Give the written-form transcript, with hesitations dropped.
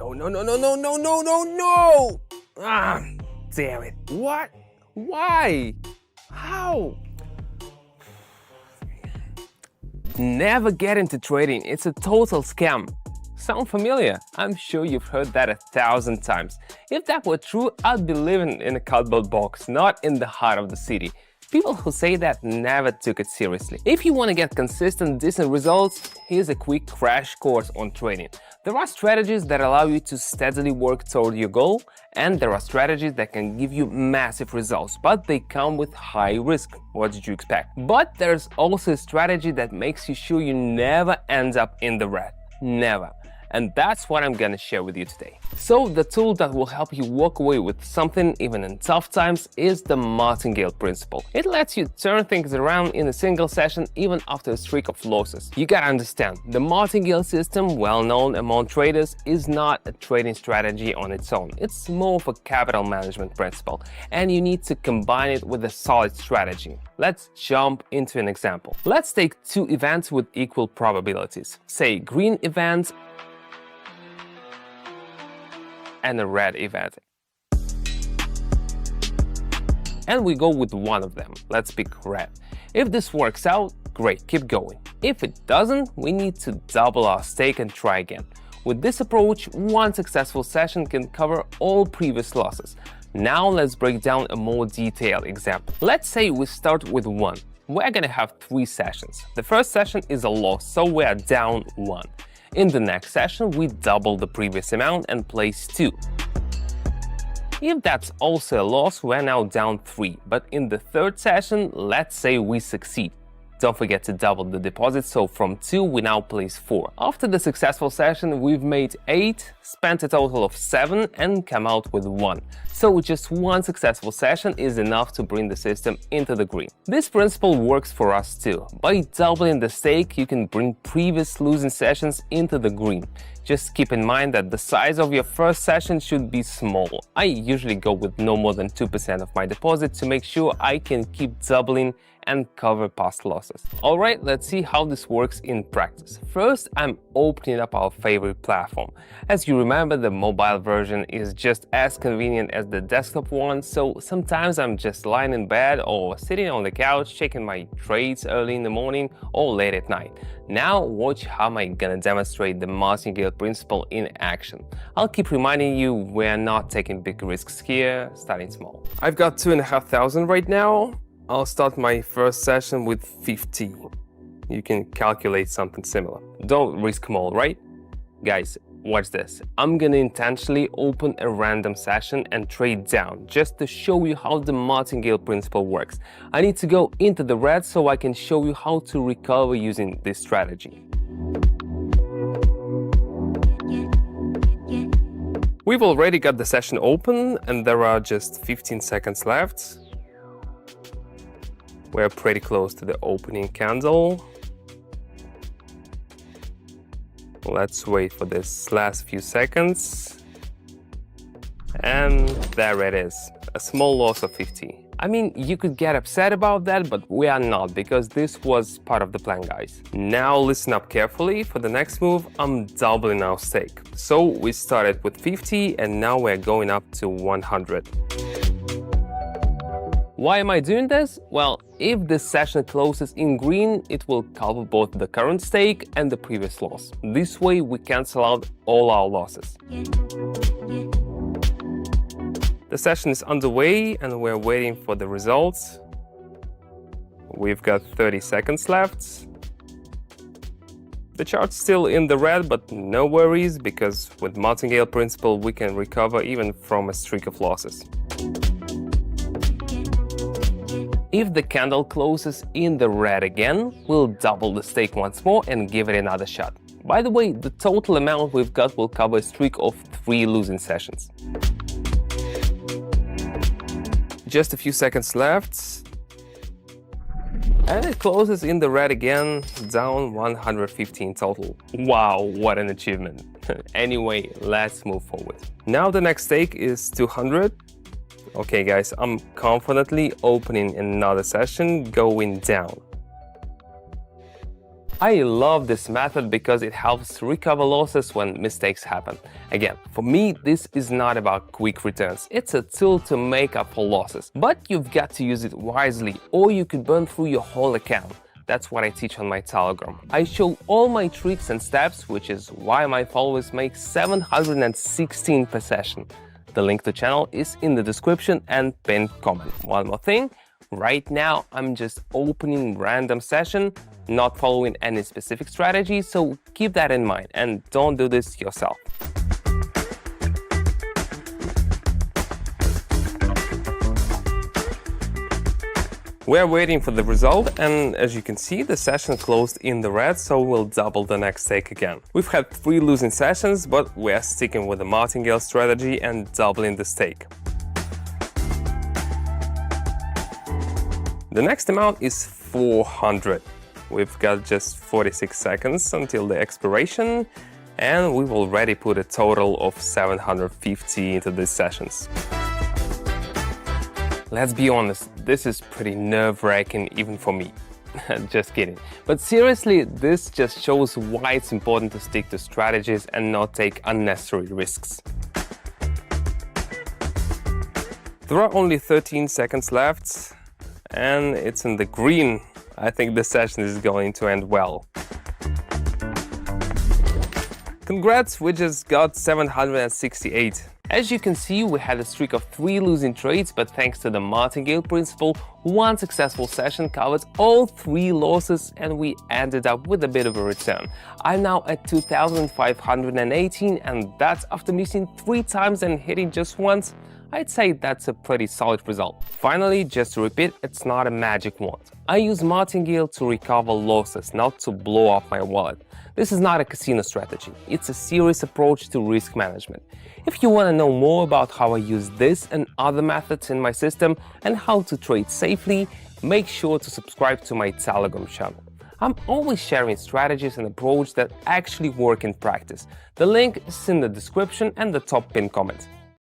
No, no, no, no, no, no, no, no, no! Ah, damn it. What? Why? How? Never get into trading. It's a total scam. Sound familiar? I'm sure you've heard that 1,000 times. If that were true, I'd be living in a cardboard box, not in the heart of the city. People who say that never took it seriously. If you want to get consistent, decent results, here's a quick crash course on trading. There are strategies that allow you to steadily work toward your goal, and there are strategies that can give you massive results, but they come with high risk. What did you expect? But there's also a strategy that makes you sure you never end up in the red. Never. And that's what I'm gonna share with you today. So the tool that will help you walk away with something even in tough times is the Martingale principle. It lets you turn things around in a single session even after a streak of losses. You gotta understand, the Martingale system, well known among traders, is not a trading strategy on its own. It's more of a capital management principle, and you need to combine it with a solid strategy. Let's jump into an example. Let's take two events with equal probabilities. Say green event and a red event. And we go with one of them. Let's pick red. If this works out, great, keep going. If it doesn't, we need to double our stake and try again. With this approach, one successful session can cover all previous losses. Now let's break down a more detailed example. Let's say we start with 1. We're gonna have 3 sessions. The first session is a loss, so we are down 1. In the next session, we double the previous amount and place 2. If that's also a loss, we're now down 3. But in the third session, let's say we succeed. Don't forget to double the deposit, so from 2 we now place 4. After the successful session, we've made 8, spent a total of 7 and come out with 1. So just one successful session is enough to bring the system into the green. This principle works for us too. By doubling the stake, you can bring previous losing sessions into the green. Just keep in mind that the size of your first session should be small. I usually go with no more than 2% of my deposit to make sure I can keep doubling and cover past losses. Alright, let's see how this works in practice. First, I'm opening up our favorite platform. As you remember, the mobile version is just as convenient as the desktop one, so sometimes I'm just lying in bed or sitting on the couch checking my trades early in the morning or late at night. Now watch how I'm gonna demonstrate the Martingale principle in action. I'll keep reminding you we're not taking big risks here, starting small. I've got 2,500 right now. I'll start my first session with 50. You can calculate something similar. Don't risk more, right? Guys, watch this. I'm gonna intentionally open a random session and trade down, just to show you how the Martingale principle works. I need to go into the red so I can show you how to recover using this strategy. We've already got the session open and there are just 15 seconds left. We're pretty close to the opening candle. Let's wait for this last few seconds. And there it is, a small loss of 50. I mean, you could get upset about that, but we are not, because this was part of the plan, guys. Now listen up carefully. For the next move, I'm doubling our stake. So we started with 50 and now we're going up to 100. Why am I doing this? Well, if this session closes in green, it will cover both the current stake and the previous loss. This way we cancel out all our losses. The session is underway and we're waiting for the results. We've got 30 seconds left. The chart's still in the red, but no worries, because with Martingale principle we can recover even from a streak of losses. If the candle closes in the red again, we'll double the stake once more and give it another shot. By the way, the total amount we've got will cover a streak of 3 losing sessions. Just a few seconds left. And it closes in the red again, down 115 total. Wow, what an achievement. Anyway, let's move forward. Now the next stake is 200. Okay guys, I'm confidently opening another session, going down. I love this method because it helps recover losses when mistakes happen. Again, for me, this is not about quick returns. It's a tool to make up for losses. But you've got to use it wisely, or you could burn through your whole account. That's what I teach on my Telegram. I show all my tricks and steps, which is why my followers make 716 per session. The link to channel is in the description and pinned comment. One more thing. Right now, I'm just opening random session, not following any specific strategy, so keep that in mind and don't do this yourself. We're waiting for the result, and as you can see, the session closed in the red, so we'll double the next stake again. We've had 3 losing sessions, but we're sticking with the Martingale strategy and doubling the stake. The next amount is 400. We've got just 46 seconds until the expiration, and we've already put a total of 750 into these sessions. Let's be honest, this is pretty nerve-wracking even for me. Just kidding. But seriously, this just shows why it's important to stick to strategies and not take unnecessary risks. There are only 13 seconds left, and it's in the green. I think the session is going to end well. Congrats, we just got 768. As you can see, we had a streak of 3 losing trades, but thanks to the Martingale principle, 1 successful session covered all 3 losses and we ended up with a bit of a return. I'm now at 2,518, and that's after missing 3 times and hitting just once. I'd say that's a pretty solid result. Finally, just to repeat, it's not a magic wand. I use Martingale to recover losses, not to blow up my wallet. This is not a casino strategy, it's a serious approach to risk management. If you want to know more about how I use this and other methods in my system and how to trade safely, make sure to subscribe to my Telegram channel. I'm always sharing strategies and approaches that actually work in practice. The link is in the description and the top pinned comment.